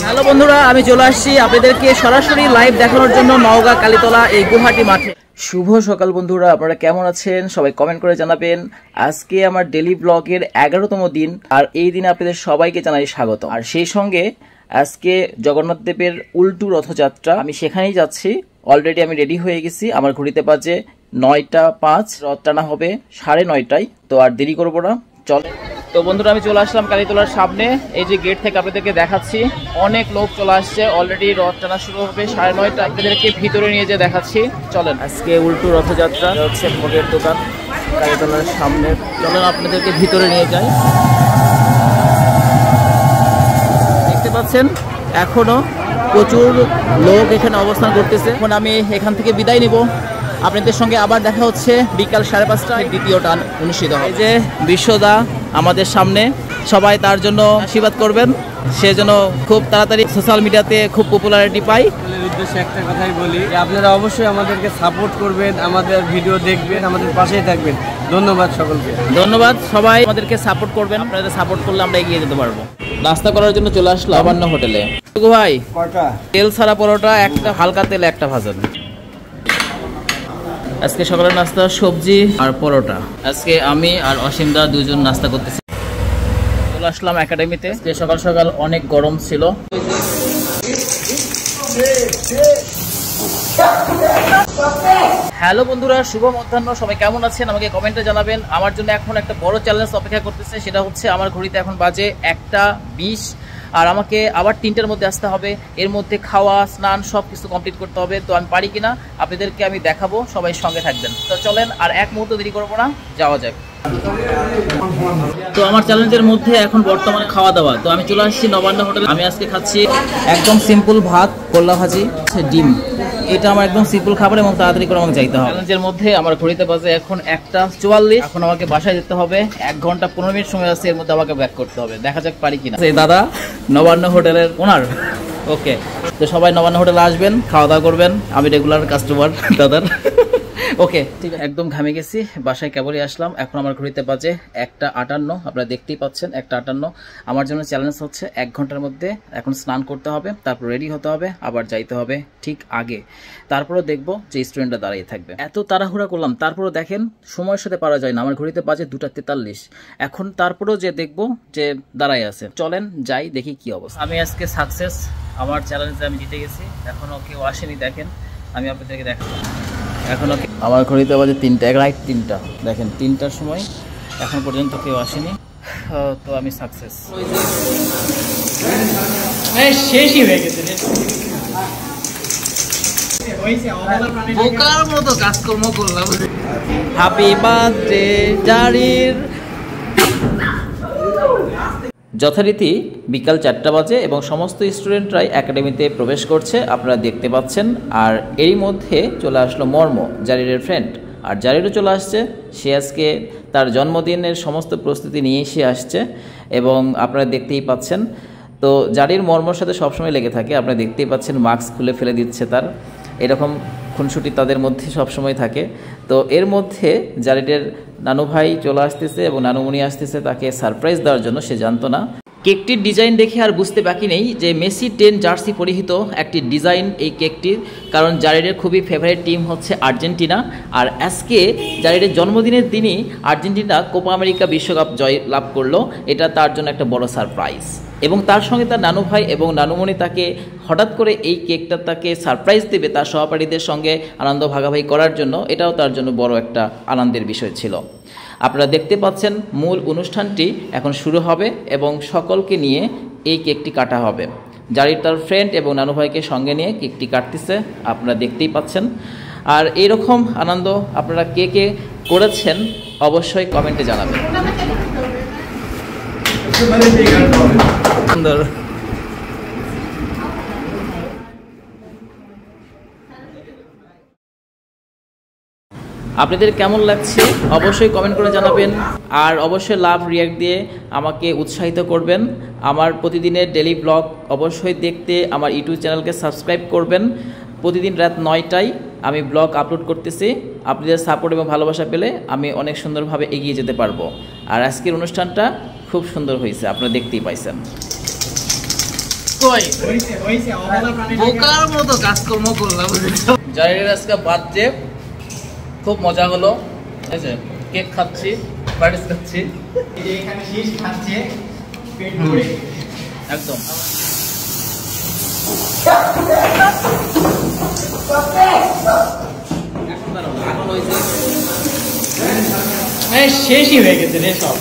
Hello বন্ধুরা, আমি চলে আসছি আপনাদেরকে সরাসরি লাইভ দেখানোর জন্য নওগাঁ কালীতলা এই গুহাটি মাঠে। শুভ সকাল বন্ধুরা, আপনারা কেমন আছেন? সবাই কমেন্ট করে জানাবেন। আজকে আমার ডেলি ব্লগের 11তম দিন, আর এই দিনে আপনাদের সবাইকে জানাই স্বাগত। আর সেই সঙ্গে আজকে জগন্নাথ দেবের উল্টু রথযাত্রা, আমি সেখানেই যাচ্ছি। অলরেডি আমি রেডি হয়ে গেছি। আমার ঘড়িতে বাজে 9:05, রথ টানা হবে 9:30টায়। তো আর দেরি করবো না, চলে। তো বন্ধুরা, আমি চলে আসলাম কালীতলার সামনে। এই যে গেট থেকে আপনাদেরকে দেখাচ্ছি, অনেক লোক চলে আসছে। অলরেডি রথ টানা শুরু হবে 9:30টায়। আপনাদেরকে ভিতরে নিয়ে যেয়ে দেখাচ্ছি, চলেন। আজকে উল্টু রথযাত্রা হচ্ছে ভোগের দোকান কালীতলার সামনে। চলেন আপনাদেরকে ভিতরে নিয়ে যাই। দেখতে পাচ্ছেন এখনো প্রচুর লোক এখানে অবস্থান করতেছে। এখন আমি এখান থেকে বিদায় নিব। আপনাদের সঙ্গে আবার দেখা হচ্ছে বিকাল 5:30টায়। দ্বিতীয় টান অনুষ্ঠিত হয়। এই যে বিশ্বদা আমাদের সামনে, সবাই তার জন্য আশীর্বাদ করবেন। সে যেন খুব তাড়াতাড়ি সোশ্যাল মিডিয়াতে খুব পপুলারিটি পায়। উদ্দেশ্যে একটা কথাই বলি, আপনারা অবশ্যই আমাদেরকে সাপোর্ট করবেন, আমাদের ভিডিও দেখবেন, আমাদের পাশেই থাকবেন। ধন্যবাদ সকলকে। ধন্যবাদ, সবাই আমাদেরকে সাপোর্ট করবেন। আপনাদের সাপোর্ট করলে আমরা এগিয়ে যেতে পারবো। নাস্তা করার জন্য চলে আসলো লাবণ্য হোটেলে। ভাই, তেল ছাড়া পরোটা একটা, হালকা তেলে একটা ভাজেন। আজকে সকালের নাস্তা সবজি আর পরোটা। আজকে আমি আর অসীমদা দুজন নাস্তা করতেছি। চলে আসলাম একাডেমিতে। সকাল সকাল অনেক গরম ছিল। হ্যালো বন্ধুরা, শুভ মধ্যাহ্ন। সবাই কেমন আছেন আমাকে কমেন্টে জানাবেন। আমার জন্য এখন একটা বড় চ্যালেঞ্জ অপেক্ষা করতেছে। সেটা হচ্ছে আমার ঘড়িতে এখন বাজে 1:20, আর আমাকে আবার 3টার মধ্যে আসতে হবে। এর মধ্যে খাওয়া, স্নান সব কিছু কমপ্লিট করতে হবে। তো আমি পারি কিনা আপনাদেরকে আমি দেখাবো, সবাই সঙ্গে থাকবেন। তো চলেন, আর এক মুহূর্ত দেরি করবো না, যাওয়া যাক। তো আমার চ্যালেঞ্জের মধ্যে এখন বর্তমানে খাওয়া দাওয়া। তো আমি চলে আসছি নবান্ন হোটেলে। আমি আজকে খাচ্ছি একদম সিম্পল ভাত, করলা ভাজি, ডিম। এটা আমার একদম সিম্পল খাবার এবং তাড়াতাড়ি করে আমাকে যাইতে হবে। চ্যালেঞ্জের মধ্যে আমার ঘড়িতে বাজে এখন 1:44। এখন আমাকে বাসায় যেতে হবে। 1 ঘন্টা 15 মিনিট সময় আছে, এর মধ্যে আমাকে ব্যাক করতে হবে। দেখা যাক পারি কিনা। দাদা নবান্ন হোটেলের ওনার। ওকে, তো সবাই নবান্ন হোটেলে আসবেন, খাওয়া দাওয়া করবেন। আমি রেগুলার কাস্টমার দাদার। ওকে, ঠিক আছে। একদম ঘামে গেছি, বাসায় কেবলই আসলাম। এখন আমার ঘড়িতে বাজে 1:58। আপনারা দেখতেই পাচ্ছেন 1:58। আমার জন্য চ্যালেঞ্জ হচ্ছে 1 ঘন্টার মধ্যে এখন স্নান করতে হবে, তারপর রেডি হতে হবে, আবার যাইতে হবে ঠিক আগে। তারপরও দেখবো যে স্টুডেন্টরা দাঁড়িয়ে থাকবে। এত তাড়াহুড়া করলাম, তারপরও দেখেন সময়ের সাথে পারা যায় না। আমার ঘড়িতে বাজে 2:43 এখন। তারপরও যে দেখবো যে দাঁড়ায় আছে। চলেন যাই, দেখি কি অবস্থা। আমি আজকে সাকসেস, আমার চ্যালেঞ্জে আমি জিতে গেছি। এখনও কেউ আসেনি, দেখেন আমি আপনাদেরকে দেখাবো। এখনো আমার ঘড়িতে বাজে 3টা, রাইট 3টা। দেখেন 3টার সময় এখন পর্যন্ত কেউ আসেনি। তো আমি সাকসেস। শেষই হয়ে গেছে। বোকার মতো কাজকর্ম করলাম। হ্যাপি বার্থডে জারির। যথারীতি বিকাল 4টা বাজে এবং সমস্ত স্টুডেন্টরাই একাডেমিতে প্রবেশ করছে, আপনারা দেখতে পাচ্ছেন। আর এর মধ্যে চলে আসলো মর্ম, জারিরের ফ্রেন্ড। আর জারিরও চলে আসছে। সে আজকে তার জন্মদিনের সমস্ত প্রস্তুতি নিয়ে সে আসছে এবং আপনারা দেখতেই পাচ্ছেন। তো জারির মর্মর সাথে সবসময় লেগে থাকে। আপনারা দেখতেই পাচ্ছেন মাস্ক খুলে ফেলে দিচ্ছে তার। এরকম খুনসুটি তাদের মধ্যে সবসময় থাকে। তো এর মধ্যে জারিরের নানু ভাই চলে আসতেছে এবং নানুমণি আসতেছে তাকে সারপ্রাইজ দেওয়ার জন্য। সে জানতো না। কেকটির ডিজাইন দেখে আর বুঝতে বাকি নেই যে মেসি 10 জার্সি পরিহিত একটি ডিজাইন এই কেকটির। কারণ জারিরের খুবই ফেভারিট টিম হচ্ছে আর্জেন্টিনা। আর আজকে জারিরের জন্মদিনের দিনই আর্জেন্টিনা কোপা আমেরিকা বিশ্বকাপ জয় লাভ করলো। এটা তার জন্য একটা বড় সারপ্রাইজ। এবং তার সঙ্গে তার নানু ভাই এবং নানুমণি তাকে হঠাৎ করে এই কেকটা তাকে সারপ্রাইজ দেবে তার সহপাঠীদের সঙ্গে আনন্দ ভাগাভাগি করার জন্য। এটাও তার জন্য বড় একটা আনন্দের বিষয় ছিল। আপনারা দেখতে পাচ্ছেন মূল অনুষ্ঠানটি এখন শুরু হবে এবং সকলকে নিয়ে এই কেকটি কাটা হবে। জারির তার ফ্রেন্ড এবং নানু ভাইকে সঙ্গে নিয়ে কেকটি কাটতেছে, আপনারা দেখতেই পাচ্ছেন। আর এরকম আনন্দ আপনারা কে কে করেছেন অবশ্যই কমেন্টে জানাবেন। সুন্দর। আপনাদের কেমন লাগছে অবশ্যই কমেন্ট করে জানাবেন। আর অবশ্যই লাভ রিয়াক্ট দিয়ে আমাকে উৎসাহিত করবেন। আমার প্রতিদিনের ডেলি ব্লগ অবশ্যই দেখতে আমার ইউটিউব চ্যানেলকে সাবস্ক্রাইব করবেন। প্রতিদিন রাত 9টায় আমি ব্লগ আপলোড করতেছি। আপনাদের সাপোর্ট এবং ভালোবাসা পেলে আমি অনেক সুন্দরভাবে এগিয়ে যেতে পারবো। আর আজকের অনুষ্ঠানটা খুব সুন্দর হয়েছে, আপনারা দেখতেই পাইছেন। কই বোকার মতো কাজকর্ম করলাম। জারির আজকে বার্থডে, খুব মজা হলো। এই যে কেক খাচ্ছি, প্যাটিস খাচ্ছি, এখানে শীষ খাচ্ছে পেট ভরে একদম। শেষই হয়ে গেছে রে সব।